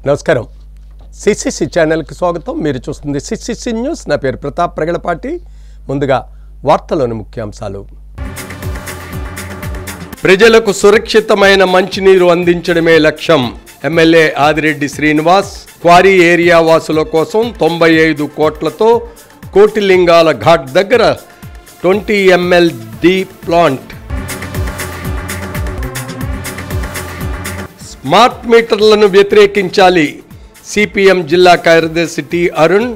నమస్కారం. సిసిసి ఛానల్కి స్వాగతం. మీరు చూస్తుంది సిసిసి న్యూస్. నా పేరు ప్రతాప్ ప్రగడపాటి. ముందుగా వార్తలోని ముఖ్యాంశాలు. ప్రజలకు సురక్షితమైన మంచినీరు అందించడమే లక్ష్యం. MLA Adireddy Srinivas. Quarry area వాసుల కోసం 95 కోట్లతో కోటిలింగాల ఘాట్ దగ్గర 20 ml డి ప్లాంట్. స్మార్ట్ మీటర్లను వ్యతిరేకించాలి. సిపిఎం జిల్లా కార్యదర్శి టి అరుణ్.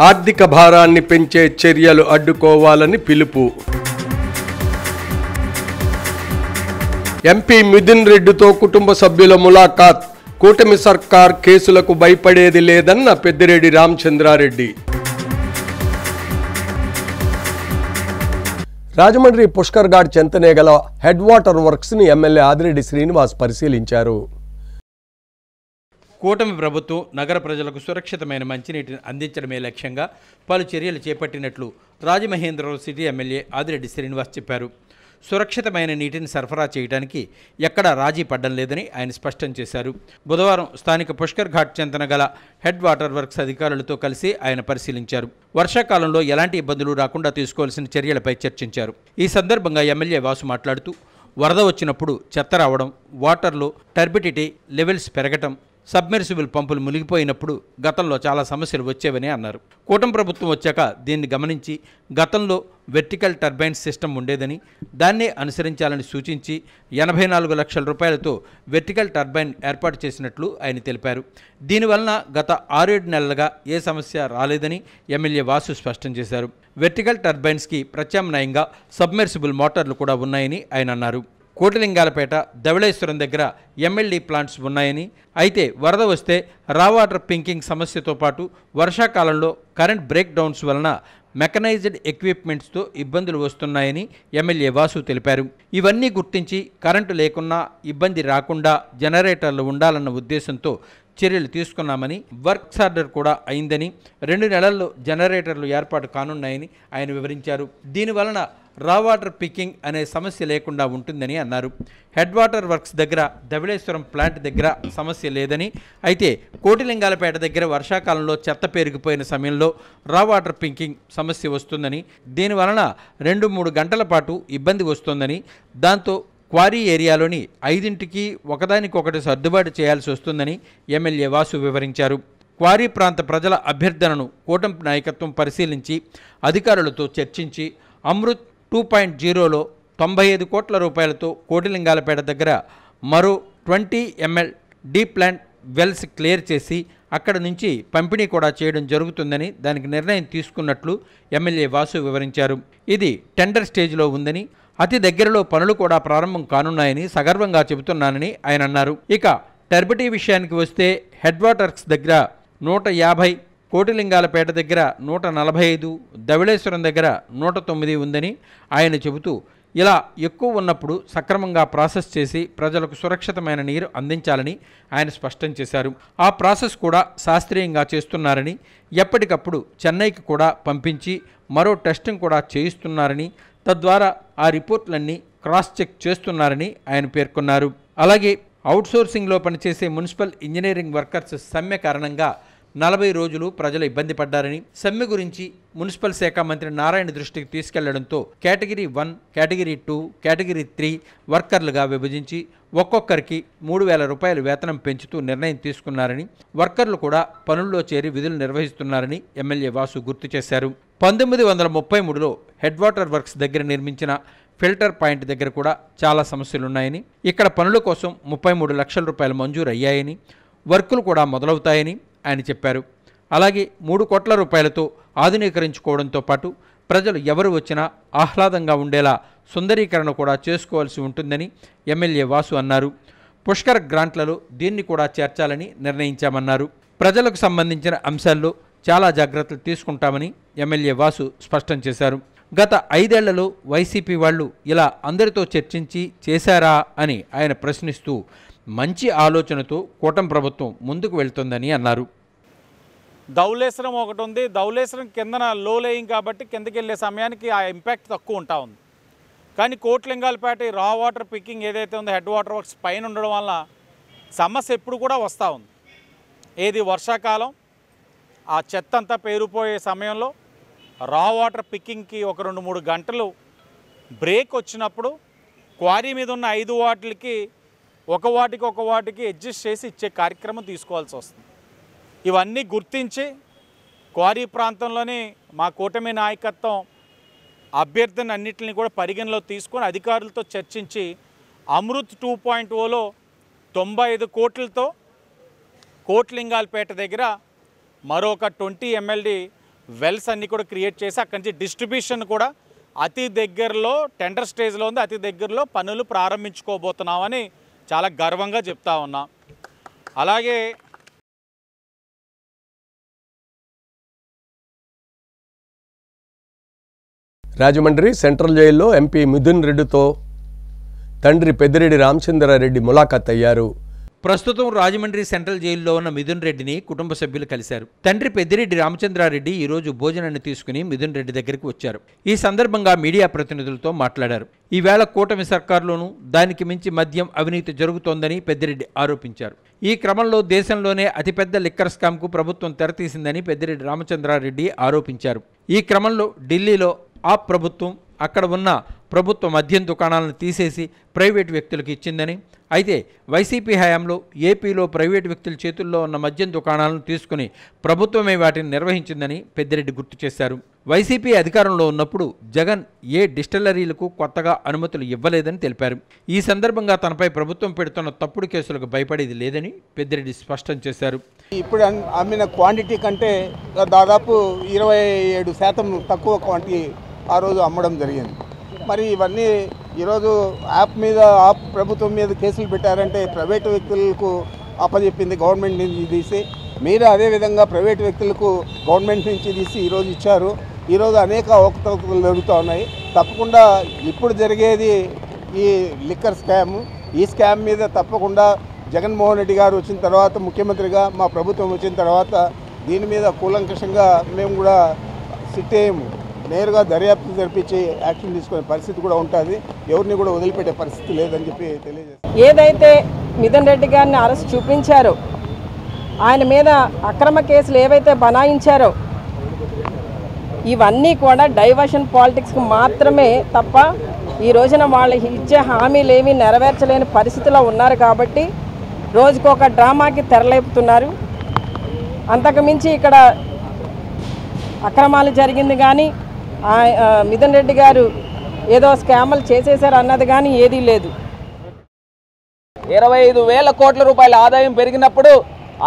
ఆర్థిక భారాన్ని పెంచే చర్యలు అడ్డుకోవాలని పిలుపు. ఎంపీ మిథున్ రెడ్డితో కుటుంబ సభ్యుల ములాఖాత్. కూటమి సర్కార్ కేసులకు భయపడేది లేదన్న పెద్దిరెడ్డి రామచంద్రారెడ్డి. రాజమండ్రి పుష్కర్ ఘాట్ చెంతనే గల హెడ్ వాటర్ వర్క్స్ని ఎమ్మెల్యే ఆదిరెడ్డి శ్రీనివాస్ పరిశీలించారు. కూటమి ప్రభుత్వం నగర ప్రజలకు సురక్షితమైన మంచినీటిని అందించడమే లక్ష్యంగా పలు చర్యలు చేపట్టినట్లు రాజమహేంద్రవరం సిటీ ఎమ్మెల్యే ఆదిరెడ్డి శ్రీనివాస్ చెప్పారు. సురక్షితమైన నీటిని సరఫరా చేయడానికి ఎక్కడా రాజీ పడ్డం లేదని ఆయన స్పష్టం చేశారు. బుధవారం స్థానిక పుష్కర్ ఘాట్ చెంతన గల హెడ్ వాటర్ వర్క్స్ అధికారులతో కలిసి ఆయన పరిశీలించారు. వర్షాకాలంలో ఎలాంటి ఇబ్బందులు రాకుండా తీసుకోవాల్సిన చర్యలపై చర్చించారు. ఈ సందర్భంగా ఎమ్మెల్యే వాసు మాట్లాడుతూ వరద వచ్చినప్పుడు చెత్త రావడం, వాటర్లో టర్బిడిటీ లెవెల్స్ పెరగటం, సబ్మెర్సిబుల్ పంపులు మునిగిపోయినప్పుడు గతంలో చాలా సమస్యలు వచ్చేవని అన్నారు. కూటమి ప్రభుత్వం వచ్చాక దీన్ని గమనించి గతంలో వెర్టికల్ టర్బైన్ సిస్టమ్ ఉండేదని దాన్నే అనుసరించాలని సూచించి 84 లక్షల రూపాయలతో వెర్టికల్ టర్బైన్ ఏర్పాటు చేసినట్లు ఆయన తెలిపారు. దీనివలన గత 6-7 నెలలుగా ఏ సమస్య రాలేదని ఎమ్మెల్యే వాసు స్పష్టం చేశారు. వెర్టికల్ టర్బైన్స్కి ప్రత్యామ్నాయంగా సబ్మెర్సిబుల్ మోటార్లు కూడా ఉన్నాయని ఆయన అన్నారు. కోటిలింగాలపేట, ధవళేశ్వరం దగ్గర ఎంఎల్డి ప్లాంట్స్ ఉన్నాయని, అయితే వరద వస్తే రా వాటర్ పింకింగ్ సమస్యతో పాటు వర్షాకాలంలో కరెంట్ బ్రేక్ డౌన్స్ వలన మెకనైజ్డ్ ఎక్విప్మెంట్స్తో ఇబ్బందులు వస్తున్నాయని ఎమ్మెల్యే వాసు తెలిపారు. ఇవన్నీ గుర్తించి కరెంటు లేకున్నా ఇబ్బంది రాకుండా జనరేటర్లు ఉండాలన్న ఉద్దేశంతో చర్యలు తీసుకున్నామని, వర్క్స్ ఆర్డర్ కూడా అయిందని, 2 నెలల్లో జనరేటర్లు ఏర్పాటు కానున్నాయని ఆయన వివరించారు. దీనివలన రా వాటర్ పికింగ్ అనే సమస్య లేకుండా ఉంటుందని అన్నారు. హెడ్ వాటర్ వర్క్స్ దగ్గర ధవళేశ్వరం ప్లాంట్ దగ్గర సమస్య లేదని, అయితే కోటిలింగాలపేట దగ్గర వర్షాకాలంలో చెత్త పెరిగిపోయిన సమయంలో రా వాటర్ పింకింగ్ సమస్య వస్తుందని, దీనివలన 2-3 గంటల పాటు ఇబ్బంది వస్తుందని, దాంతో క్వారీ ఏరియాలోని 5ంటికి ఒకదానికొకటి సర్దుబాటు చేయాల్సి వస్తుందని ఎమ్మెల్యే వాసు వివరించారు. క్వారీ ప్రాంత ప్రజల అభ్యర్థనను కూటమి నాయకత్వం పరిశీలించి అధికారులతో చర్చించి అమృత్ 2.0లో 95 కోట్ల రూపాయలతో కోటిలింగాలపేట దగ్గర మరో 20 ml D plant wells clear చేసి అక్కడ నుంచి పంపిణీ కూడా చేయడం జరుగుతుందని దానికి నిర్ణయం తీసుకున్నట్లు ఎమ్మెల్యే వాసు వివరించారు. ఇది టెండర్ స్టేజ్లో ఉందని, అతి దగ్గరలో పనులు కూడా ప్రారంభం కానున్నాయని సగర్వంగా చెబుతున్నానని ఆయన అన్నారు. ఇక టర్బిటీ విషయానికి వస్తే హెడ్ వాటర్స్ దగ్గర 150, కోటిలింగాలపేట దగ్గర 145, ధవళేశ్వరం దగ్గర 109 ఉందని ఆయన చెబుతూ, ఇలా ఎక్కువ ఉన్నప్పుడు సక్రమంగా ప్రాసెస్ చేసి ప్రజలకు సురక్షితమైన నీరు అందించాలని ఆయన స్పష్టం చేశారు. ఆ ప్రాసెస్ కూడా శాస్త్రీయంగా చేస్తున్నారని, ఎప్పటికప్పుడు చెన్నైకి కూడా పంపించి మరో టెస్టింగ్ కూడా చేయిస్తున్నారని, తద్వారా ఆ రిపోర్ట్లన్నీ క్రాస్ చెక్ చేస్తున్నారని ఆయన పేర్కొన్నారు. అలాగే అవుట్సోర్సింగ్లో పనిచేసే మున్సిపల్ ఇంజనీరింగ్ వర్కర్స్ సమ్మె కారణంగా 40 రోజులు ప్రజలు ఇబ్బంది పడ్డారని, సమ్మె గురించి మున్సిపల్ శాఖ మంత్రి నారాయణ దృష్టికి తీసుకెళ్లడంతో కేటగిరీ 1, కేటగిరీ 2, కేటగిరీ 3 వర్కర్లుగా విభజించి ఒక్కొక్కరికి 3,000 రూపాయలు వేతనం పెంచుతూ నిర్ణయం తీసుకున్నారని, వర్కర్లు కూడా పనుల్లో చేరి విధులు నిర్వహిస్తున్నారని ఎమ్మెల్యే వాసు గుర్తు చేశారు. 1933లో హెడ్ వాటర్ వర్క్స్ దగ్గర నిర్మించిన ఫిల్టర్ పాయింట్ దగ్గర కూడా చాలా సమస్యలున్నాయని, ఇక్కడ పనుల కోసం 33 లక్షల రూపాయలు మంజూరు అయ్యాయని, వర్కులు కూడా మొదలవుతాయని ఆయన చెప్పారు. అలాగే 3 కోట్ల రూపాయలతో ఆధునీకరించుకోవడంతో పాటు ప్రజలు ఎవరు వచ్చినా ఆహ్లాదంగా ఉండేలా సుందరీకరణ కూడా చేసుకోవాల్సి ఉంటుందని ఎమ్మెల్యే వాసు అన్నారు. పుష్కర్ గ్రాంట్లలో దీన్ని కూడా చేర్చాలని నిర్ణయించామన్నారు. ప్రజలకు సంబంధించిన అంశాల్లో చాలా జాగ్రత్తలు తీసుకుంటామని ఎమ్మెల్యే వాసు స్పష్టం చేశారు. గత 5 ఏళ్లలో వైసీపీ వాళ్ళు ఇలా అందరితో చర్చించి చేశారా అని ఆయన ప్రశ్నిస్తూ, మంచి ఆలోచనతో కూటమి ప్రభుత్వం ముందుకు వెళ్తుందని అన్నారు. ధవళేశ్వరం ఒకటి ఉంది. ధవళేశ్వరం కిందన లో లేయింగ్ కాబట్టి కిందకి వెళ్ళే సమయానికి ఆ ఇంపాక్ట్ తక్కువ ఉంటా ఉంది. కానీ కోటిలింగాలపేట రా వాటర్ పికింగ్ ఏదైతే ఉందో హెడ్ వాటర్ వర్క్స్ పైన ఉండడం వల్ల సమస్య ఎప్పుడు కూడా వస్తూ ఉంది. ఏది వర్షాకాలం ఆ చెత్త అంతా పేరుపోయే సమయంలో రా వాటర్ పికింగ్కి ఒక 2-3 గంటలు బ్రేక్ వచ్చినప్పుడు క్వారీ మీద ఉన్న 5 వార్డులకి ఒక వాటికి అడ్జస్ట్ చేసి ఇచ్చే కార్యక్రమం తీసుకోవాల్సి వస్తుంది. ఇవన్నీ గుర్తించి క్వారీ ప్రాంతంలోనే మా కూటమి నాయకత్వం అభ్యర్థన అన్నింటిని కూడా పరిగణలో తీసుకొని అధికారులతో చర్చించి అమృత్ 2.0లో 95 కోట్లతో కోట్లింగాలపేట దగ్గర మరొక 20 MLD వెల్స్ అన్నీ కూడా క్రియేట్ చేసి అక్కడి నుంచి డిస్ట్రిబ్యూషన్ కూడా అతి దగ్గరలో టెండర్ స్టేజ్లో ఉంది, అతి దగ్గరలో పనులు ప్రారంభించుకోబోతున్నామని చాలా గర్వంగా చెప్తా ఉన్నా. అలాగే రాజమండ్రి సెంట్రల్ జైల్లో ఎంపీ మిథున్ రెడ్డితో తండ్రి పెద్దిరెడ్డి రామచంద్రారెడ్డి ములాఖాత్ అయ్యారు. ప్రస్తుతం రాజమండ్రి సెంట్రల్ జైల్లో ఉన్న మిథున్ రెడ్డిని కుటుంబ సభ్యులు కలిశారు. తండ్రి పెద్దిరెడ్డి రామచంద్రారెడ్డి ఈరోజు భోజనాన్ని తీసుకుని మిథున్ రెడ్డి దగ్గరికి వచ్చారు. ఈ సందర్భంగా మీడియా ప్రతినిధులతో మాట్లాడారు. ఈవేళ కూటమి సర్కారులోనూ దానికి మించి మద్యం అవినీతి జరుగుతోందని పెద్దిరెడ్డి ఆరోపించారు. ఈ క్రమంలో దేశంలోనే అతిపెద్ద లిక్కర్ స్కామ్కు ప్రభుత్వం తెరతీసిందని పెద్దిరెడ్డి రామచంద్రారెడ్డి ఆరోపించారు. ఈ క్రమంలో ఢిల్లీలో ఆ ప్రభుత్వం అక్కడ ఉన్న ప్రభుత్వ మద్యం దుకాణాలను తీసేసి ప్రైవేటు వ్యక్తులకు ఇచ్చిందని, అయితే వైసీపీ హయాంలో ఏపీలో ప్రైవేటు వ్యక్తుల చేతుల్లో ఉన్న మద్యం దుకాణాలను తీసుకుని ప్రభుత్వమే వాటిని నిర్వహించిందని పెద్దిరెడ్డి గుర్తు చేశారు. వైసీపీ అధికారంలో ఉన్నప్పుడు జగన్ ఏ డిస్టిలరీలకు కొత్తగా అనుమతులు ఇవ్వలేదని తెలిపారు. ఈ సందర్భంగా తనపై ప్రభుత్వం పెడుతున్న తప్పుడు కేసులకు భయపడేది లేదని పెద్దిరెడ్డి స్పష్టం చేశారు. ఇప్పుడు అమ్మిన క్వాంటిటీ కంటే దాదాపు 27% తక్కువ క్వాంటిటీ ఆ రోజు అమ్మడం జరిగింది. మరి ఇవన్నీ ఈరోజు యాప్ ప్రభుత్వం మీద కేసులు పెట్టారంటే ప్రైవేటు వ్యక్తులకు అప్పచెప్పింది గవర్నమెంట్ నుంచి తీసి, మీరు అదేవిధంగా ప్రైవేటు వ్యక్తులకు గవర్నమెంట్ నుంచి తీసి ఈరోజు ఇచ్చారు. ఈరోజు అనేక అవకతవకలు జరుగుతూ ఉన్నాయి. తప్పకుండా ఇప్పుడు జరిగేది ఈ లిక్కర్ స్కామ్. ఈ స్కామ్ మీద తప్పకుండా జగన్మోహన్ రెడ్డి గారు వచ్చిన తర్వాత, ముఖ్యమంత్రిగా మా ప్రభుత్వం వచ్చిన తర్వాత దీని మీద కూలంకషంగా మేము కూడా సిట్టేయము, నేరుగా దర్యాప్తు జరిపించి యాక్షన్ తీసుకునే పరిస్థితి కూడా ఉంటుంది. ఎవరిని కూడా వదిలిపెట్టే పరిస్థితి లేదని చెప్పి తెలియజేస్తాం. ఏదైతే మిథున్ రెడ్డి గారిని అరెస్ట్ చూపించారో, ఆయన మీద అక్రమ కేసులు ఏవైతే బనాయించారో, ఇవన్నీ కూడా డైవర్షన్ పాలిటిక్స్కి మాత్రమే తప్ప ఈ రోజున వాళ్ళకి ఇచ్చే హామీలు ఏమీ నెరవేర్చలేని పరిస్థితిలో ఉన్నారు. కాబట్టి రోజుకొక డ్రామాకి తెరలేపుతున్నారు. అంతకుమించి ఇక్కడ అక్రమాలు జరిగింది కానీ మిథున్ రెడ్డి గారు ఏదో స్కాములు చేసేశారు అన్నది కానీ ఏదీ లేదు. 25,000 కోట్ల రూపాయల ఆదాయం పెరిగినప్పుడు,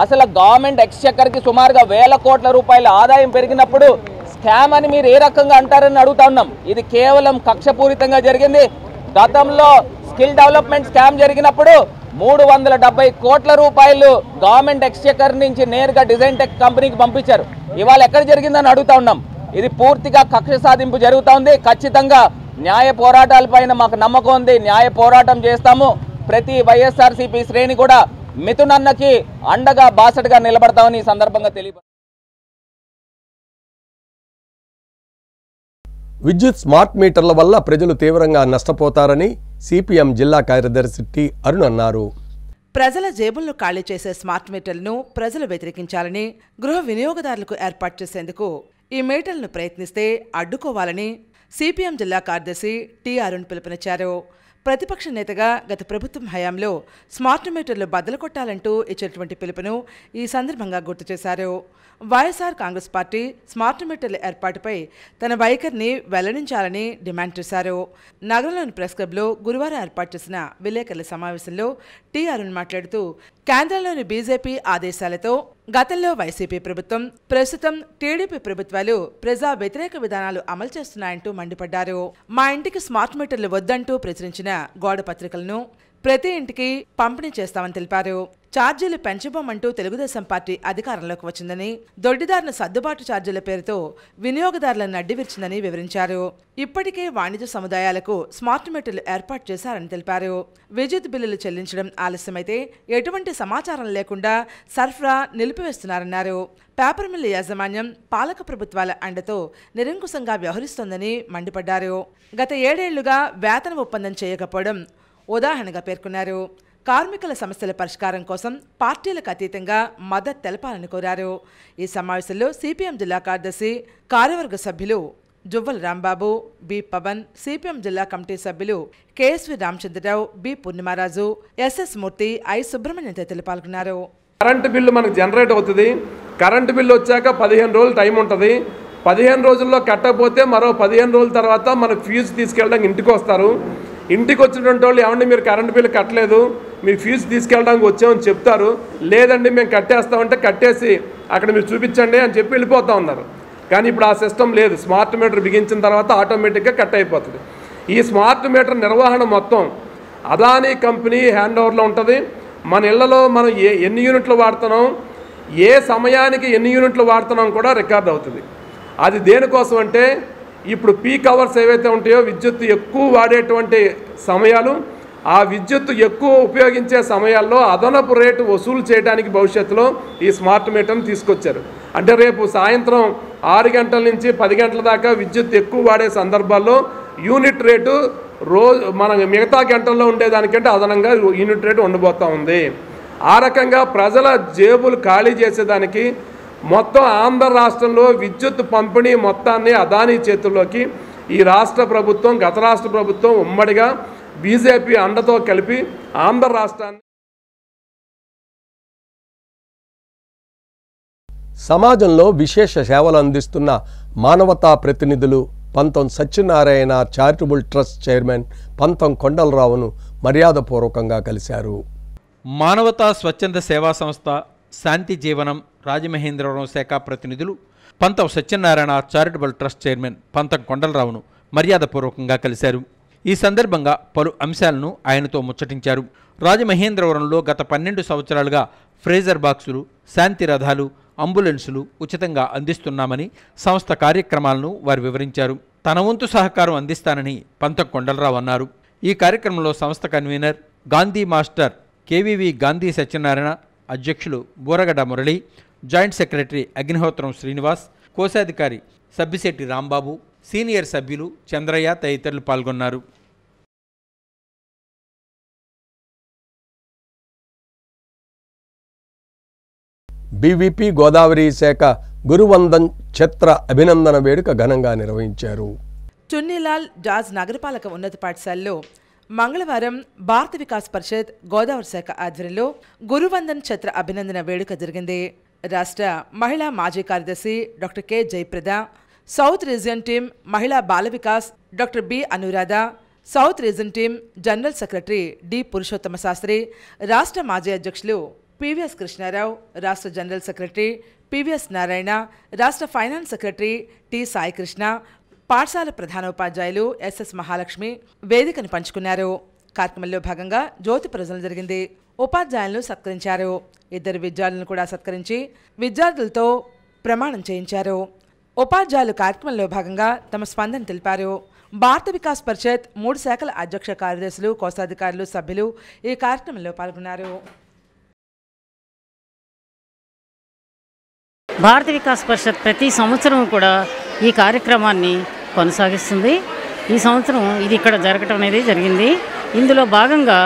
అసలు గవర్నమెంట్ ఎక్స్చెక్కర్కి సుమారుగా 1,000 కోట్ల రూపాయల ఆదాయం పెరిగినప్పుడు స్కామ్ అని మీరు ఏ రకంగా అంటారని అడుగుతా ఉన్నాం. ఇది కేవలం కక్షపూరితంగా జరిగింది. గతంలో స్కిల్ డెవలప్మెంట్ స్కామ్ జరిగినప్పుడు 370 కోట్ల రూపాయలు గవర్నమెంట్ ఎక్స్చెక్కర్ నుంచి నేరుగా డిజైన్ టెక్ కంపెనీకి పంపించారు. ఇవాళ ఎక్కడ జరిగిందని అడుగుతా ఉన్నాం. ఇది పూర్తిగా కక్ష సాధింపు జరుగుతూ ఉంది. ఖచ్చితంగా న్యాయ పోరాటాలపైన మాకు నమ్మకం ఉంది. న్యాయ పోరాటం చేస్తాము. ప్రతి వైఎస్ఆర్సీపీ శ్రేణి కూడా మిథున్ అన్నకి అండగా బాసటగా నిలబడతామని ఈ సందర్భంగా తెలియదు. విద్యుత్ స్మార్ట్ మీటర్ల వల్ల ప్రజలు తీవ్రంగా నష్టపోతారని సిపిఎం జిల్లా కార్యదర్శి టి అరుణ్ అన్నారు. ప్రజల జేబులను ఖాళీ చేసే స్మార్ట్ మీటర్లను ప్రజలు వ్యతిరేకించాలని, గృహ వినియోగదారులకు ఏర్పాటు చేసేందుకు ఈ మీటర్లను ప్రయత్నిస్తే అడ్డుకోవాలని సిపిఎం జిల్లా కార్యదర్శి టి అరుణ్ పిలుపునిచ్చారు. ప్రతిపక్ష నేతగా గత ప్రభుత్వం హయాంలో స్మార్ట్ మీటర్లు బద్దలు కొట్టాలంటూ ఇచ్చినటువంటి పిలుపును ఈ సందర్భంగా గుర్తు చేశారు. వైఎస్ఆర్ కాంగ్రెస్ పార్టీ స్మార్ట్ మీటర్ల ఏర్పాటుపై తన వైఖరిని వెల్లడించాలని డిమాండ్ చేశారు. నగరంలోని ప్రెస్ క్లబ్లో గురువారం ఏర్పాటు చేసిన విలేకరుల సమావేశంలో టి అరుణ్ మాట్లాడుతూ, కేంద్రంలోని బీజేపీ ఆదేశాలతో గతంలో వైసీపీ ప్రభుత్వం, ప్రస్తుతం టీడీపీ ప్రభుత్వాలు ప్రజా వ్యతిరేక విధానాలు అమలు చేస్తున్నాయంటూ మండిపడ్డారు. మా ఇంటికి స్మార్ట్ మీటర్లు వద్దంటూ ప్రచురించిన గోడ పత్రికలను ప్రతి ఇంటికి పంపిణీ చేస్తామని తెలిపారు. ఛార్జీలు పెంచబోమంటూ తెలుగుదేశం పార్టీ అధికారంలోకి వచ్చిందని, దొడ్డిదారుల సర్దుబాటు ఛార్జీల పేరుతో వినియోగదారులను అడ్డివిర్చిందని వివరించారు. ఇప్పటికే వాణిజ్య సముదాయాలకు స్మార్ట్ మీటర్లు ఏర్పాటు చేశారని తెలిపారు. విద్యుత్ బిల్లులు చెల్లించడం ఆలస్యమైతే ఎటువంటి సమాచారం లేకుండా సరఫరా నిలిపివేస్తున్నారన్నారు. పేపర్ మిల్లు యాజమాన్యం పాలక ప్రభుత్వాల అండతో నిరంకుశంగా వ్యవహరిస్తోందని మండిపడ్డారు. గత 7 ఏళ్లుగా వేతన ఒప్పందం చేయకపోవడం ఉదాహరణగా పేర్కొన్నారు. కార్మికుల సమస్యల పరిష్కారం కోసం పార్టీలకు అతీతంగా మద్దతు తెలపాలని కోరారు. ఈ సమావేశంలో సిపిఎం జిల్లా కార్యదర్శి కార్యవర్గ సభ్యులు జువ్వల రాంబాబు, బి పవన్, సిపిఎం జిల్లా కమిటీ సభ్యులు కేఎస్వి రామచంద్రరావు, బి పూర్ణిమారాజు, ఎస్ఎస్ మూర్తి, ఐ సుబ్రహ్మణ్యం తదితరులు పాల్గొన్నారు. కరెంటు బిల్లు మనకు జనరేట్ అవుతుంది. కరెంటు బిల్లు వచ్చాక 15 రోజులు టైం ఉంటుంది. 15 రోజుల్లో కట్టకపోతే మరో 15 రోజుల తర్వాత మనకు ఫీజు తీసుకెళ్ళడానికి ఇంటికి వస్తారు. ఇంటికి వచ్చినటువంటి వాళ్ళు ఏమంటే మీరు కరెంటు బిల్లు కట్టలేదు, మీ ఫీజు తీసుకెళ్ళడానికి వచ్చామని చెప్తారు. లేదండి మేము కట్టేస్తామంటే కట్టేసి అక్కడ మీరు చూపించండి అని చెప్పి వెళ్ళిపోతూ ఉన్నారు. కానీ ఇప్పుడు ఆ సిస్టమ్ లేదు. స్మార్ట్ మీటర్ బిగించిన తర్వాత ఆటోమేటిక్గా కట్ అయిపోతుంది. ఈ స్మార్ట్ మీటర్ నిర్వహణ మొత్తం అదానీ కంపెనీ హ్యాండ్ ఓవర్లో ఉంటుంది. మన ఇళ్లలో మనం ఎన్ని యూనిట్లు వాడుతున్నాం, ఏ సమయానికి ఎన్ని యూనిట్లు వాడుతున్నాం కూడా రికార్డ్ అవుతుంది. అది దేనికోసం అంటే ఇప్పుడు పీక్ అవర్స్ ఏవైతే ఉంటాయో విద్యుత్ ఎక్కువ వాడేటువంటి సమయాలు, ఆ విద్యుత్ ఎక్కువ ఉపయోగించే సమయాల్లో అదనపు రేటు వసూలు చేయడానికి భవిష్యత్తులో ఈ స్మార్ట్ మీటర్ని తీసుకొచ్చారు. అంటే రేపు సాయంత్రం 6 గంటల నుంచి 10 గంటల దాకా విద్యుత్ ఎక్కువ వాడే సందర్భాల్లో యూనిట్ రేటు మన మిగతా గంటల్లో ఉండేదానికంటే అదనంగా యూనిట్ రేటు ఉండబోతూ ఉంది. ఆ రకంగా ప్రజల జేబులు ఖాళీ చేసేదానికి మొత్తం ఆంధ్ర రాష్ట్రంలో విద్యుత్ పంపిణీ మొత్తాన్ని అదానీ చేతుల్లోకి ఈ రాష్ట్ర ప్రభుత్వం, గత రాష్ట్ర ప్రభుత్వం ఉమ్మడిగా బీజేపీ అండతో కలిపి ఆంధ్ర రాష్ట్రాన్ని సమాజంలో విశేష సేవలు అందిస్తున్న మానవతా ప్రతినిధులు పంతం సత్యనారాయణ చారిటబుల్ ట్రస్ట్ చైర్మన్ పంతం కొండలరావును మర్యాదపూర్వకంగా కలిశారు. మానవతా స్వచ్ఛంద సేవా సంస్థ శాంతి జీవనం రాజమహేంద్రవరం శాఖ ప్రతినిధులు పంతం సత్యనారాయణ చారిటబుల్ ట్రస్ట్ చైర్మన్ పంతం కొండలరావును మర్యాదపూర్వకంగా కలిశారు. ఈ సందర్భంగా పలు అంశాలను ఆయనతో ముచ్చటించారు. రాజమహేంద్రవరంలో గత 12 సంవత్సరాలుగా ఫ్రేజర్ బాక్సులు, శాంతి రథాలు, అంబులెన్సులు ఉచితంగా అందిస్తున్నామని సంస్థ కార్యక్రమాలను వారు వివరించారు. తన వంతు సహకారం అందిస్తానని పంతం కొండలరావు అన్నారు. ఈ కార్యక్రమంలో సంస్థ convener Gandhi master KVV Gandhi Satyanarayana, అధ్యక్షులు బూరగడ్డ మురళి, జాయింట్ సెక్రటరీ అగ్నిహోత్రం శ్రీనివాస్, కోశాధికారి సబ్బిశెట్టి రాంబాబు, సీనియర్ సభ్యులు చంద్రయ్య తదితరులు పాల్గొన్నారు. బీవీపీ గోదావరి శాఖ గురువందన్ ఛత్ర అభినందన వేడుక ఘనంగా నిర్వహించారు. చున్నీలాల్ జాజ్ నగరపాలక ఉన్నత పాఠశాలలో మంగళవారం భారత వికాస్ పరిషత్ గోదావరి శాఖ ఆధ్వర్యంలో గురువందన్ ఛత్ర అభినందన వేడుక జరిగింది. రాష్ట్ర మహిళా మాజీ కార్యదర్శి doctor K Jayaprada, south region team Mahila Bala Vikas doctor B Anuradha, south region team general secretary D Purushottama Shastri, రాష్ట్ర మాజీ అధ్యక్షులు పివిఎస్ కృష్ణారావు, రాష్ట్ర జనరల్ సెక్రటరీ పివిఎస్ నారాయణ, రాష్ట్ర ఫైనాన్స్ సెక్రటరీ టి సాయికృష్ణ, పాఠశాల ప్రధానోపాధ్యాయులు ఎస్ఎస్ మహాలక్ష్మి వేదికను పంచుకున్నారు. కార్యక్రమంలో భాగంగా జ్యోతి ప్రజ్వలన జరిగింది. ఉపాధ్యాయులను సత్కరించారు. 2 విద్యార్థులను కూడా సత్కరించి విద్యార్థులతో ప్రమాణం చేయించారు. ఉపాధ్యాయులు కార్యక్రమంలో భాగంగా తమ స్పందన తెలిపారు. భారత వికాస్ పరిషత్ 3 శాఖల అధ్యక్ష కార్యదర్శులు, కోశాధికారులు, సభ్యులు ఈ కార్యక్రమంలో పాల్గొన్నారు. భారత వికాస్ పరిషత్ ప్రతి సంవత్సరం కూడా ఈ కార్యక్రమాన్ని కొనసాగిస్తుంది. ఈ సంవత్సరం ఇది ఇక్కడ జరగటం అనేది జరిగింది. ఇందులో భాగంగా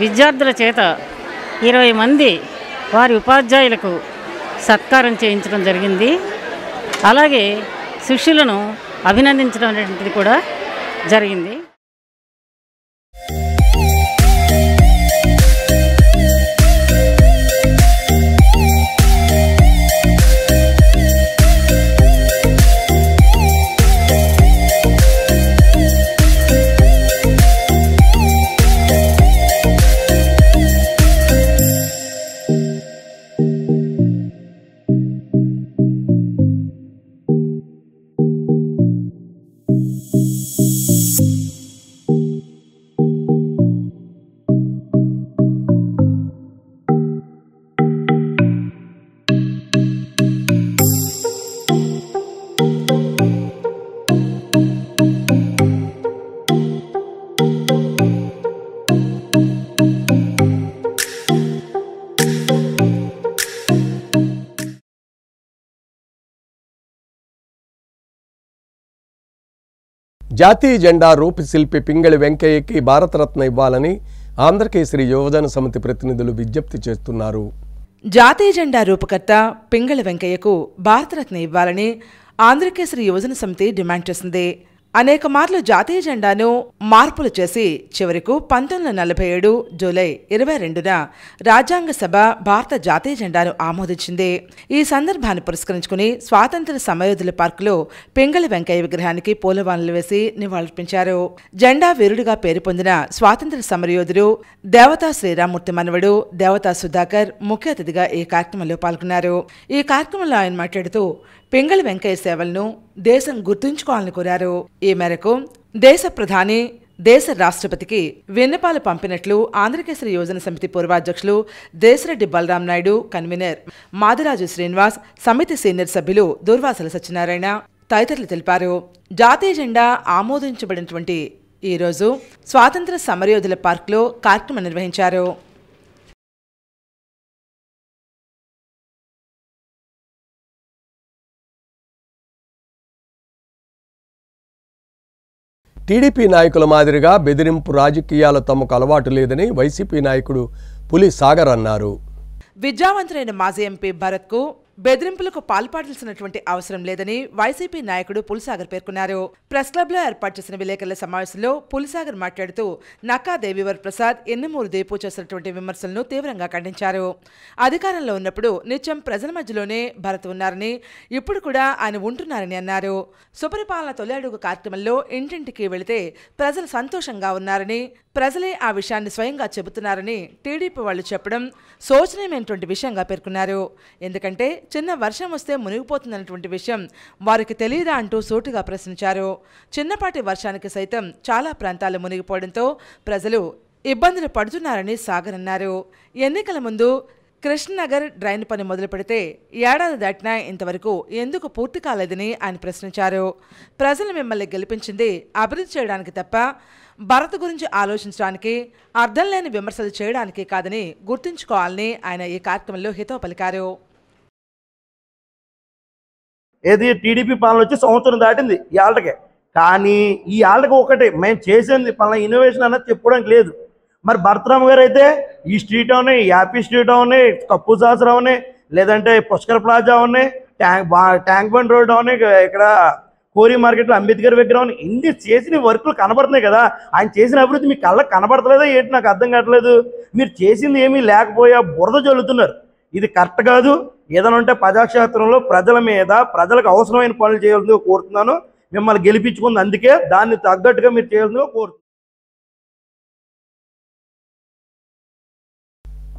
విద్యార్థుల చేత 20 మంది వారి ఉపాధ్యాయులకు సత్కారం చేయించడం జరిగింది. అలాగే శిష్యులను అభినందించడం అనేటువంటిది కూడా జరిగింది. జాతీయ జెండా రూపశిల్పి పింగళి వెంకయ్యకి భారతరత్న ఇవ్వాలని ఆంధ్రకేసరి యువజన సమితి ప్రతినిధులు విజ్ఞప్తి చేస్తున్నారు. జాతీయ జెండా రూపకర్త పింగళి వెంకయ్యకు భారతరత్న ఇవ్వాలని ఆంధ్రకేసరి యువజన సమితి డిమాండ్ చేసింది. అనేక మార్లు జాతీయ జెండాను మార్పులు చేసి చివరకు 1947 జూలై 22న రాజ్యాంగ సభ భారత జాతీయ జెండాను ఆమోదించింది. ఈ సందర్భాన్ని పురస్కరించుకుని స్వాతంత్ర సమరయోధుల పార్కులో పింగళి వెంకయ్య విగ్రహానికి పూలమాలలు వేసి నివాళులర్పించారు. జెండా వీరుడిగా పేరు పొందిన స్వాతంత్ర సమరయోధుడు దేవతా శ్రీరామూర్తి మనవడు దేవతా సుధాకర్ ముఖ్య అతిథిగా ఈ కార్యక్రమంలో పాల్గొన్నారు. ఈ కార్యక్రమంలో ఆయన మాట్లాడుతూ పింగళి వెంకయ్య సేవలను దేశం గుర్తుంచుకోవాలని కోరారు. ఈ మేరకు దేశ ప్రధాని దేశ రాష్ట్రపతికి విన్నపాలు పంపినట్లు ఆంధ్రకేసరి యువజన సమితి పూర్వాధ్యక్షులు దేశరెడ్డి బలరాం నాయుడు, కన్వీనర్ మాదిరాజు శ్రీనివాస్, సమితి సీనియర్ సభ్యులు దుర్వాసల సత్యనారాయణ తదితరులు తెలిపారు. జాతీయ జెండా ఆమోదించబడినటువంటి ఈ రోజు స్వాతంత్ర సమరయోధుల పార్కులో కార్యక్రమం నిర్వహించారు. టీడీపీ నాయకుల మాదిరిగా బెదిరింపు రాజకీయాలు తమకు అలవాటు లేదని వైసీపీ నాయకుడు పులి సాగర్ అన్నారు. విద్యావంతులైన మాజీ ఎంపీ భరత్కు బెదిరింపులకు పాల్పడాల్సినటువంటి అవసరం లేదని వైసీపీ నాయకుడు పులిసాగర్ పేర్కొన్నారు. ప్రెస్ క్లబ్లో ఏర్పాటు చేసిన విలేకరుల సమావేశంలో పులిసాగర్ మాట్లాడుతూ నక్కా దేవివర్ ప్రసాద్, ఎన్నమూరు దీపు చేసినటువంటి విమర్శలను తీవ్రంగా ఖండించారు. అధికారంలో ఉన్నప్పుడు నిత్యం ప్రజల మధ్యలోనే భరత్ ఉన్నారని, ఇప్పుడు కూడా ఆయన ఉంటున్నారని అన్నారు. సుపరిపాలన తొలి అడుగు కార్యక్రమంలో ఇంటింటికి వెళితే ప్రజలు సంతోషంగా ఉన్నారని, ప్రజలే ఆ విషయాన్ని స్వయంగా చెబుతున్నారని టీడీపీ వాళ్ళు చెప్పడం శోచనీయమైనటువంటి విషయంగా పేర్కొన్నారు. ఎందుకంటే చిన్న వర్షం వస్తే మునిగిపోతుందన్నటువంటి విషయం వారికి తెలియదా అంటూ సూటిగా ప్రశ్నించారు. చిన్నపాటి వర్షానికి సైతం చాలా ప్రాంతాలు మునిగిపోవడంతో ప్రజలు ఇబ్బందులు పడుతున్నారని సాగర్ అన్నారు. ఎన్నికల ముందు కృష్ణనగర్ డ్రైన్ పని మొదలు పెడితే ఏడాది దాటినా ఇంతవరకు ఎందుకు పూర్తి కాలేదని ఆయన ప్రశ్నించారు. ప్రజలు మిమ్మల్ని గెలిపించింది అభివృద్ధి చేయడానికి తప్ప భరత్ గురించి ఆలోచించడానికి, అర్థం లేని విమర్శలు చేయడానికి కాదని గుర్తుంచుకోవాలని ఆయన ఈ కార్యక్రమంలో హితవు పలికారు. ఏది టీడీపీ పాలన వచ్చి సంవత్సరం దాటింది ఈ ఆళ్ళకే, కానీ ఈ ఆళ్ళకి ఒకటే మేము చేసేది పలానా ఇన్నోవేషన్ అన్నది చెప్పుకోవడానికి లేదు. మరి భరతరామ్ గారు అయితే ఈ స్ట్రీట్ అవని, యాపీ స్ట్రీట్ అవని, కప్పు శాస్త్రం అవని, లేదంటే పుష్కర్ ప్లాజా అవని, ట్యాంక్ బండ్ రోడ్ అవని, ఇక్కడ కోరి మార్కెట్లో అంబేద్కర్ విగ్రహం, ఇన్ని చేసిన వర్కులు కనబడుతున్నాయి కదా. ఆయన చేసిన అభివృద్ధి మీకు కళ్ళకి కనబడతలేదా ఏంటి నాకు అర్థం కావట్లేదు. మీరు చేసింది ఏమీ లేకపోయా బురద చల్లుతున్నారు. ఇది కరెక్ట్ కాదు. ఏదైనా ఉంటే ప్రజాక్షేత్రంలో ప్రజల మీద ప్రజలకు అవసరమైన పనులు చేయాల్సిందిగా కోరుతున్నాను. మిమ్మల్ని గెలిపించుకుంది అందుకే, దాన్ని తగ్గట్టుగా మీరు చేయాల్సిందిగా కోరుతున్నాను.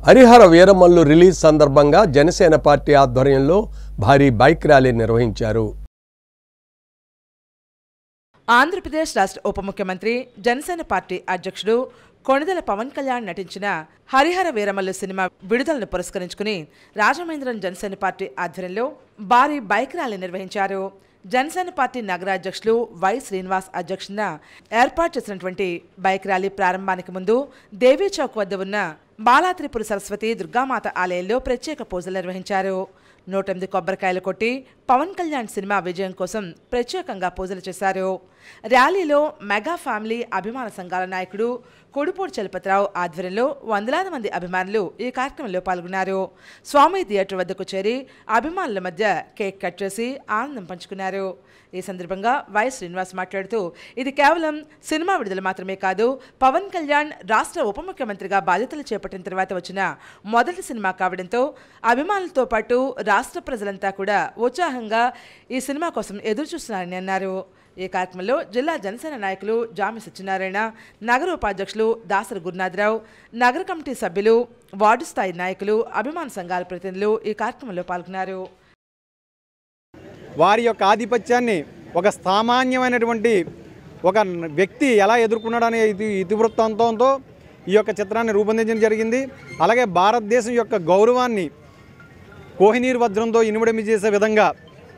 హరిహర వీరమల్లు రిలీజ్ సందర్భంగా జనసేన పార్టీ ఆధ్వర్యంలో భారీ బైక్ ర్యాలీ నిర్వహించారు. ఆంధ్రప్రదేశ్ రాష్ట్ర ఉప ముఖ్యమంత్రి, జనసేన పార్టీ అధ్యక్షుడు కొణిదెల పవన్ కళ్యాణ్ నటించిన హరిహర వీరమల్లు సినిమా విడుదలను పురస్కరించుకుని రాజమహేంద్రం జనసేన పార్టీ ఆధ్వర్యంలో భారీ బైక్ ర్యాలీ నిర్వహించారు. జనసేన పార్టీ నగర అధ్యక్షులు వై శ్రీనివాస్ అధ్యక్షతన ఏర్పాటు చేసినటువంటి బైక్ ర్యాలీ ప్రారంభానికి ముందు దేవీ చౌక్ వద్ద ఉన్న బాలాత్రిపుర సరస్వతి దుర్గామాత ఆలయంలో ప్రత్యేక పూజలు నిర్వహించారు. 108 కొబ్బరికాయలు కొట్టి పవన్ కళ్యాణ్ సినిమా విజయం కోసం ప్రత్యేకంగా పూజలు చేశారు. ర్యాలీలో మెగా ఫ్యామిలీ అభిమాన సంఘాల నాయకుడు కొడుపూడి చలపతిరావు ఆధ్వర్యంలో వందలాది మంది అభిమానులు ఈ కార్యక్రమంలో పాల్గొన్నారు. స్వామి థియేటర్ వద్దకు చేరి అభిమానుల మధ్య కేక్ కట్ చేసి ఆనందం పంచుకున్నారు. ఈ సందర్భంగా వై శ్రీనివాస్ మాట్లాడుతూ ఇది కేవలం సినిమా విడుదల మాత్రమే కాదు, పవన్ కళ్యాణ్ రాష్ట్ర ఉప ముఖ్యమంత్రిగా బాధ్యతలు చేపట్టిన తర్వాత వచ్చిన మొదటి సినిమా కావడంతో అభిమానులతో పాటు రాష్ట్ర ప్రజలంతా కూడా ఉత్సాహంగా ఈ సినిమా కోసం ఎదురుచూస్తున్నారని అన్నారు. ఈ కార్యక్రమంలో జిల్లా జనసేన నాయకులు జామి సత్యనారాయణ, నగర ఉపాధ్యక్షులు దాసరి గురునాథరావు, నగర కమిటీ సభ్యులు, వార్డు స్థాయి నాయకులు, అభిమాన సంఘాల ప్రతినిధులు ఈ కార్యక్రమంలో పాల్గొన్నారు. వారి యొక్క ఆధిపత్యాన్ని ఒక సామాన్యమైనటువంటి ఒక వ్యక్తి ఎలా ఎదుర్కొన్నాడనే ఇతివృత్తాంతంతో ఈ యొక్క చిత్రాన్ని రూపొందించడం జరిగింది. అలాగే భారతదేశం యొక్క గౌరవాన్ని కోహినూర్ వజ్రంతో ఇనుమడమి చేసే విధంగా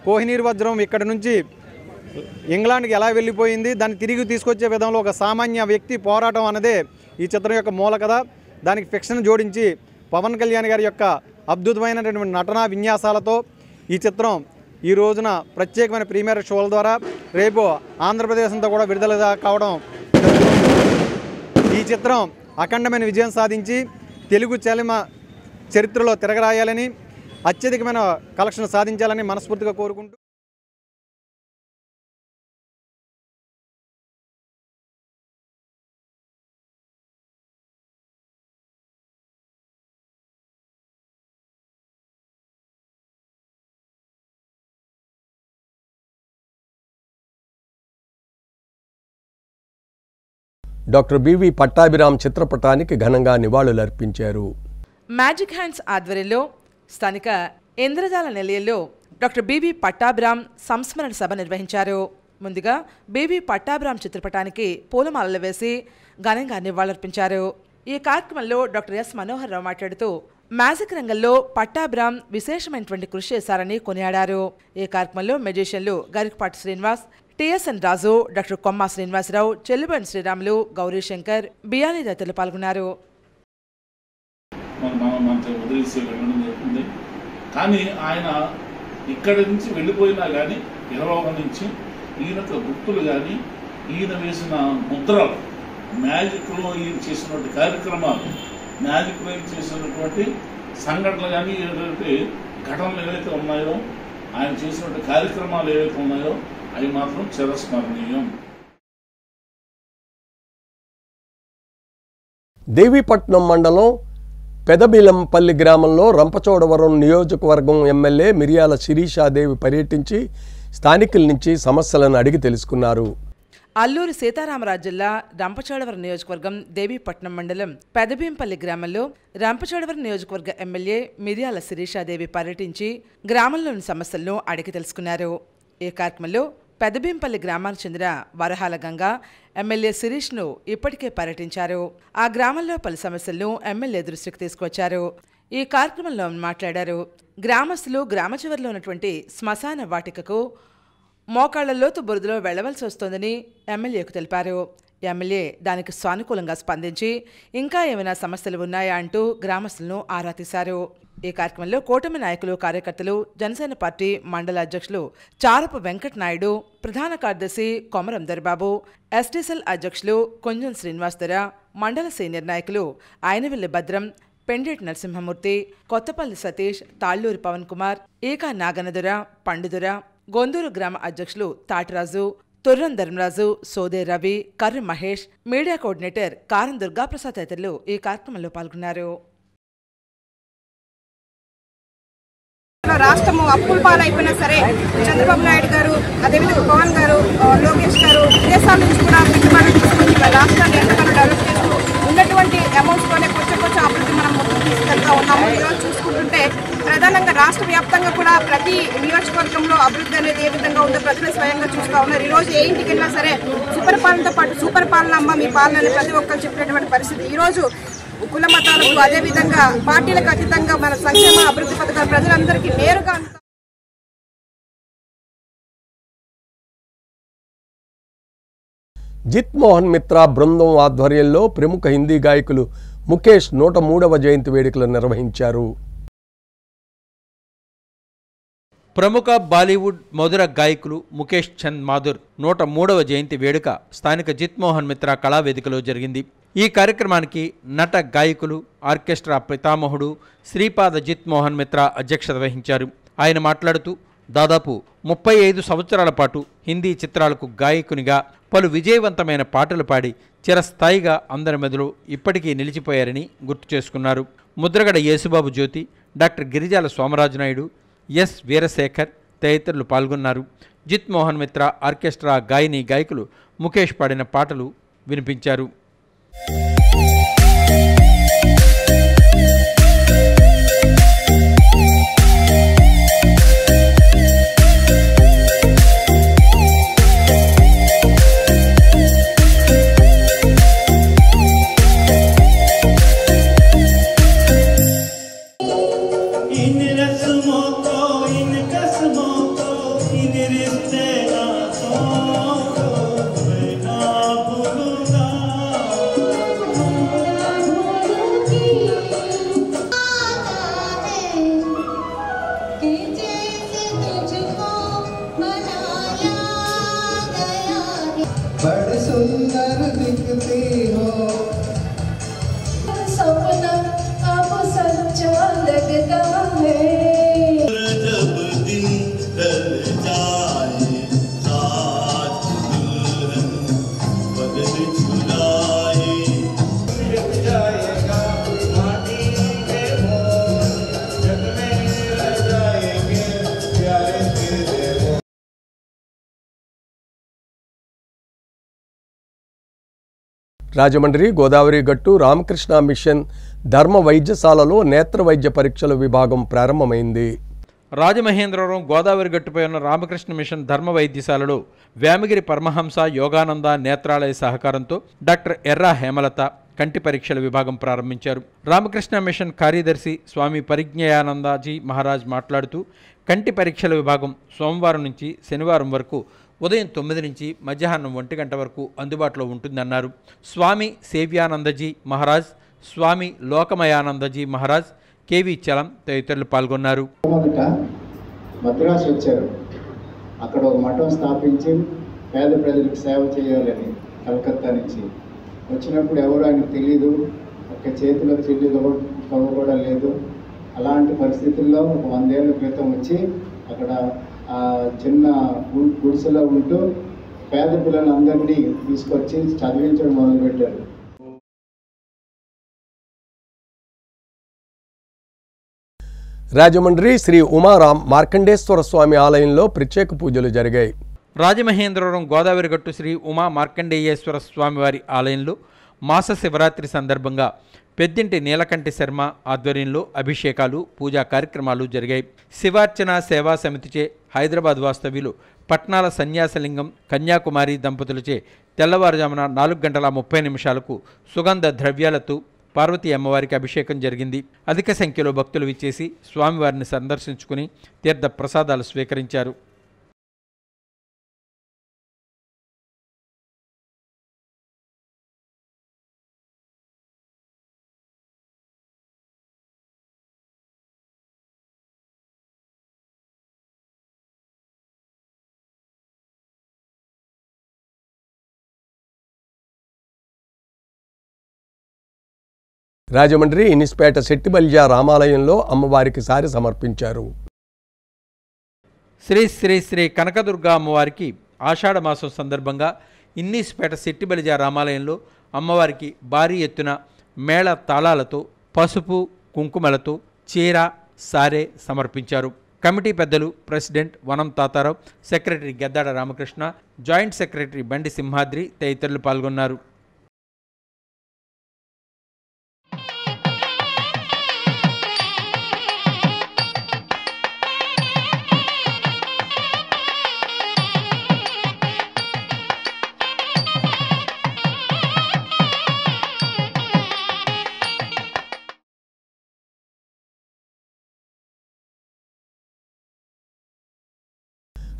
కోహినూర్ వజ్రం ఇక్కడ నుంచి ఇంగ్లాండ్కి ఎలా వెళ్ళిపోయింది, దాన్ని తిరిగి తీసుకొచ్చే విధంలో ఒక సామాన్య వ్యక్తి పోరాటం అన్నదే ఈ చిత్రం యొక్క మూల కథ. దానికి ఫిక్షన్ జోడించి పవన్ కళ్యాణ్ గారి యొక్క అద్భుతమైనటువంటి నటనా విన్యాసాలతో ఈ చిత్రం ఈ రోజున ప్రత్యేకమైన ప్రీమియర్ షోల ద్వారా రేపు ఆంధ్రప్రదేశ్ అంతా కూడా విడుదల కావడం. ఈ చిత్రం అఖండమైన విజయం సాధించి తెలుగు చలమ చరిత్రలో తిరగరాయాలని, అత్యధికమైన కలెక్షన్ సాధించాలని మనస్ఫూర్తిగా కోరుకుంటూ డాక్టర్ బివి పట్టాభిరామ్ చిత్రపటానికి ఘనంగా నివాళులర్పించారు. మ్యాజిక్ హ్యాండ్స్ ఆధ్వర్యంలో స్థానిక ఇంద్రజాల నిలయంలో డాక్టర్ బివి పట్టాభిరామ్ సంస్మరణ సభ నిర్వహించారు. ముందుగా బివి పట్టాభిరామ్ చిత్రపటానికి పూలమాలలు వేసి ఘనంగా నివాళులర్పించారు. ఈ కార్యక్రమంలో డాక్టర్ ఎస్ మనోహర్ రావు మాట్లాడుతూ మ్యాజిక్ రంగంలో పట్టాభిరామ్ విశేషమైనటువంటి కృషి చేశారని కొనియాడారు. ఈ కార్యక్రమంలో మెజిషియన్లు గరికపాటి శ్రీనివాస్, టిఎస్ఎన్ రాజు, డాక్టర్ కొమ్మ శ్రీనివాసరావు, చెల్లుబండి శ్రీరాములు, గౌరీశంకర్, బియానీ తదితరులు పాల్గొన్నారు. కానీ ఆయన ఇక్కడి నుంచి వెళ్ళిపోయినా కానీ ఇరవై నుంచి ఈయనకు గుర్తులు కానీ ఈయన వేసిన ముద్రలు, మ్యాజిక్లో ఈయన చేసినటువంటి కార్యక్రమాలు, మ్యాజిక్లో ఈయన చేసినటువంటి సంఘటనలు కానీ ఏదైతే ఘటనలు ఏవైతే ఉన్నాయో, ఆయన చేసినటువంటి కార్యక్రమాలు ఏవైతే ఉన్నాయో అవి మాత్రం చిరస్మరణీయం. దేవీపట్నం మండలం పెదబిలంపల్లి గ్రామంలో రంపచోడవరం నియోజకవర్గం ఎమ్మెల్యే మిరియాల శిరీషాదేవి పర్యటించి స్థానికుల నుంచి సమస్యలను అడిగి తెలుసుకున్నారు. అల్లూరి సీతారామరాజు జిల్లా రంపచోడవరం నియోజకవర్గం దేవీపట్నం మండలం పెదబింపల్లి గ్రామంలో రంపచోడవరం నియోజకవర్గ ఎమ్మెల్యే మిరియాల శిరీషాదేవి పర్యటించి గ్రామంలోని సమస్యలను అడిగి తెలుసుకున్నారు. ఈ కార్యక్రమంలో పెదబింపల్లి గ్రామానికి చెందిన వరహాల గంగ ఎమ్మెల్యే శిరీష్ను ఇప్పటికే పర్యటించారు. ఆ గ్రామంలో పలు సమస్యలను ఎమ్మెల్యే దృష్టికి తీసుకొచ్చారు. ఈ కార్యక్రమంలో మాట్లాడారు. గ్రామస్తులు గ్రామ చివరిలో ఉన్నటువంటి శ్మశాన వాటికకు మోకాళ్ల లోతు బురదలో వెళ్లవలసి వస్తోందని ఎమ్మెల్యేకు తెలిపారు. ఎమ్మెల్యే దానికి సానుకూలంగా స్పందించి ఇంకా ఏమైనా సమస్యలు ఉన్నాయా అంటూ గ్రామస్తులను ఆరా తీశారు. ఈ కార్యక్రమంలో కూటమి నాయకులు, కార్యకర్తలు, జనసేన పార్టీ మండల అధ్యక్షులు చారపు వెంకటనాయుడు, ప్రధాన కార్యదర్శి కొమరం దొరబాబు, ఎస్టీసెల్ అధ్యక్షులు కొంజం శ్రీనివాసదర, మండల సీనియర్ నాయకులు ఆయనవిల్లి భద్రం, పెండేటి నరసింహమూర్తి, కొత్తపల్లి సతీష్, తాళ్లూరి పవన్ కుమార్, ఈకా నాగనదుర, పండుదుర, గొందూరు గ్రామ అధ్యక్షులు తాటిరాజు, తుర్రం ధర్మరాజు, సోదే రవి, కర్రి మహేష్, మీడియా కోఆర్డినేటర్ కారం దుర్గాప్రసాద్ తదితరులు ఈ కార్యక్రమంలో పాల్గొన్నారు. రాష్ట్రము అప్పుల పాలైపోయినా సరే చంద్రబాబు నాయుడు గారు, అదేవిధంగా పవన్ గారు, లోకేష్ గారు విదేశాల నుంచి కూడా పెట్టుబడులు తీసుకొని రాష్ట్రాన్ని ఎంతగానో డెవలప్ చేస్తూ ఉన్నటువంటి అమౌంట్స్తోనే కొంచెం అభివృద్ధి మనం తీసుకెళ్తా ఉన్నాము. ఈరోజు చూసుకుంటుంటే ప్రధానంగా రాష్ట్ర వ్యాప్తంగా కూడా ప్రతి నియోజకవర్గంలో అభివృద్ధి అనేది ఏ విధంగా ఉందో ప్రజలు స్వయంగా చూస్తూ ఉన్నారు. ఈరోజు ఏ ఇంటికి వెళ్ళినా సరే సుపరిపాలనతో పాటు సూపర్ పాలన అమ్మ మీ పాలన ప్రతి ఒక్కరు చెప్పినటువంటి పరిస్థితి. ఈరోజు కుల మతాలకు, అదేవిధంగా పార్టీలకు అతీతంగా మన సంక్షేమ అభివృద్ధి పథకాలు ప్రజలందరికీ నేరుగా జిత్ మోహన్ మిత్రా బృందం ఆధ్వర్యంలో ప్రముఖ హిందీ గాయకులు ముఖేష్ 103వ జయంతి వేడుకలు నిర్వహించారు. ప్రముఖ బాలీవుడ్ మధుర గాయకులు ముఖేష్ చంద్ మాధుర్ 103వ జయంతి వేడుక స్థానిక జిత్ మోహన్ మిత్రా కళావేదికలో జరిగింది. ఈ కార్యక్రమానికి నట గాయకులు, ఆర్కెస్ట్రా పితామహుడు శ్రీపాద జిత్ మోహన్ మిత్రా అధ్యక్షత వహించారు. ఆయన మాట్లాడుతూ దాదాపు 35 సంవత్సరాల పాటు హిందీ చిత్రాలకు గాయకునిగా పలు విజయవంతమైన పాటలు పాడి చిరస్థాయిగా అందరి మెదలో ఇప్పటికీ నిలిచిపోయారని గుర్తు చేసుకున్నారు. ముద్రగడ యేసుబాబు జ్యోతి, డాక్టర్ గిరిజాల సోమరాజు నాయుడు, ఎస్ వీరశేఖర్ తదితరులు పాల్గొన్నారు. జిత్ మోహన్ మిత్రా ఆర్కెస్ట్రా గాయని గాయకులు ముఖేష్ పాడిన పాటలు వినిపించారు. రాజమండ్రి గోదావరి గట్టు రామకృష్ణ మిషన్ ధర్మ వైద్యశాలలో నేత్ర వైద్య పరీక్షల విభాగం ప్రారంభమైంది. రాజమహేంద్రవరం గోదావరి గట్టుపై ఉన్న రామకృష్ణ మిషన్ ధర్మ వైద్యశాలలో వేమగిరి పరమహంస యోగానంద నేత్రాలయ సహకారంతో డాక్టర్ ఎర్రా హేమలత కంటి పరీక్షల విభాగం ప్రారంభించారు. రామకృష్ణ మిషన్ కార్యదర్శి స్వామి పరిజ్ఞయానందజీ మహారాజ్ మాట్లాడుతూ కంటి పరీక్షల విభాగం సోమవారం నుంచి శనివారం వరకు ఉదయం 9 నుంచి మధ్యాహ్నం 1 గంట వరకు అందుబాటులో ఉంటుందన్నారు. స్వామి సేవ్యానందజీ మహారాజ్, స్వామి లోకమయానందజీ మహారాజ్, కేవీ చలం తదితరులు పాల్గొన్నారు. మద్రాసు వచ్చారు. అక్కడ ఒక మఠం స్థాపించి పేద ప్రజలకు సేవ చేయాలని కలకత్తా నుంచి వచ్చినప్పుడు ఎవరు ఆయనకు తెలియదు, ఒక చేతిలో చెల్లిలో కూడా లేదు. అలాంటి పరిస్థితుల్లో ఒక 100 ఏళ్ల క్రితం వచ్చి అక్కడ చిన్న గుడిసెలో ఉంటూ పేద పిల్లలందరినీ తీసుకొచ్చి చదివించడం మొదలుపెట్టారు. రాజమండ్రి శ్రీ ఉమారాం మార్కండేశ్వర స్వామి ఆలయంలో ప్రత్యేక పూజలు జరిగాయి. రాజమహేంద్రవరం గోదావరి గట్టు శ్రీ ఉమా మార్కండేయేశ్వర స్వామివారి ఆలయంలో మాస శివరాత్రి సందర్భంగా పెద్దింటి నీలకంఠి శర్మ ఆధ్వర్యంలో అభిషేకాలు, పూజా కార్యక్రమాలు జరిగాయి. శివార్చన సేవా సమితిచే హైదరాబాద్ వాస్తవ్యులు పట్నాల సన్యాసలింగం కన్యాకుమారి దంపతులచే తెల్లవారుజామున 4:30 సుగంధ ద్రవ్యాలతో పార్వతీ అమ్మవారికి అభిషేకం జరిగింది. అధిక సంఖ్యలో భక్తులు విచ్చేసి స్వామివారిని సందర్శించుకుని తీర్థ ప్రసాదాలు స్వీకరించారు. రాజమండ్రి ఇనిస్పేట శెట్టిబల్జా రామాలయంలో అమ్మవారికి సారి సమర్పించారు. శ్రీ శ్రీ శ్రీ కనకదుర్గా అమ్మవారికి ఆషాఢ మాసం సందర్భంగా ఇన్నిస్పేట శెట్టిబల్జా రామాలయంలో అమ్మవారికి భారీ ఎత్తున మేళ తాళాలతో పసుపు కుంకుమలతో చీర సారే సమర్పించారు. కమిటీ పెద్దలు ప్రెసిడెంట్ వనం Tatarao, secretary Geddada Ramakrishna, joint secretary బండి సింహాద్రి తదితరులు పాల్గొన్నారు.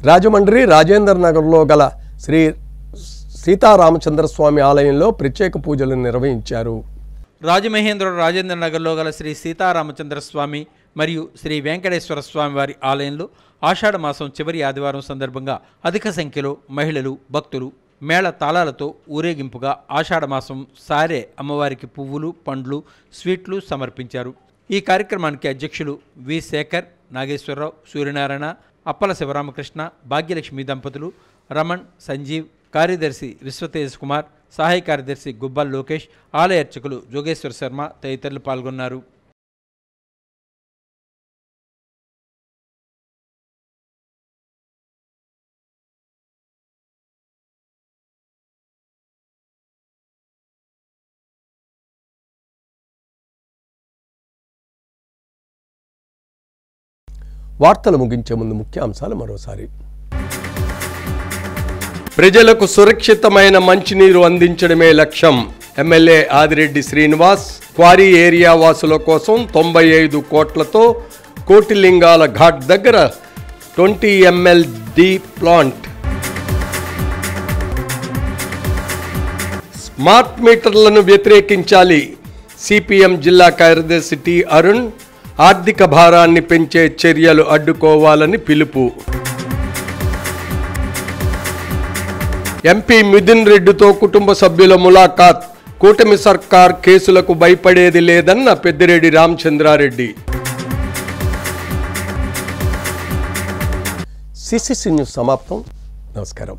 రాజమండ్రి రాజేంద్ర నగర్లో గల శ్రీ సీతారామచంద్రస్వామి ఆలయంలో ప్రత్యేక పూజలు నిర్వహించారు. రాజేంద్ర నగర్లో గల శ్రీ సీతారామచంద్రస్వామి మరియు శ్రీ వెంకటేశ్వర స్వామి వారి ఆలయంలో ఆషాఢ మాసం చివరి ఆదివారం సందర్భంగా అధిక సంఖ్యలో మహిళలు, భక్తులు మేళ తాళాలతో ఊరేగింపుగా ఆషాఢ మాసం సారే అమ్మవారికి పువ్వులు, పండ్లు, స్వీట్లు సమర్పించారు. ఈ కార్యక్రమానికి అధ్యక్షులు వి శేఖర్, నాగేశ్వరరావు, సూర్యనారాయణ, అప్పల శివరామకృష్ణ, భాగ్యలక్ష్మి దంపతులు, రమణ్, సంజీవ్, కార్యదర్శి విశ్వతేజ్ కుమార్, సహాయ కార్యదర్శి గుబ్బల్ లోకేష్, ఆలయ అర్చకులు జోగేశ్వర శర్మ తదితరులు పాల్గొన్నారు. వార్తలు ముగించే ముందు ముఖ్యాంశాలు మరోసారి. ప్రజలకు సురక్షితమైన మంచినీరు అందించడమే లక్ష్యం. MLA Adireddy Srinivas. Quarry area వాసుల కోసం 95 కోట్లతో కోటిలింగాల ఘాట్ దగ్గర 20 MLD ప్లాంట్. స్మార్ట్ మీటర్లను వ్యతిరేకించాలి. సిపిఎం జిల్లా కార్యదర్శి టి అరుణ్. ఆర్థిక భారాన్ని పెంచే చర్యలు అడ్డుకోవాలని పిలుపు. ఎంపీ మిథున్ రెడ్డితో కుటుంబ సభ్యుల ములాఖాత్. కూటమి సర్కార్ కేసులకు భయపడేది లేదన్న పెద్దిరెడ్డి రామచంద్రారెడ్డి. సిసిసి న్యూస్ సమాప్తం. నమస్కారం.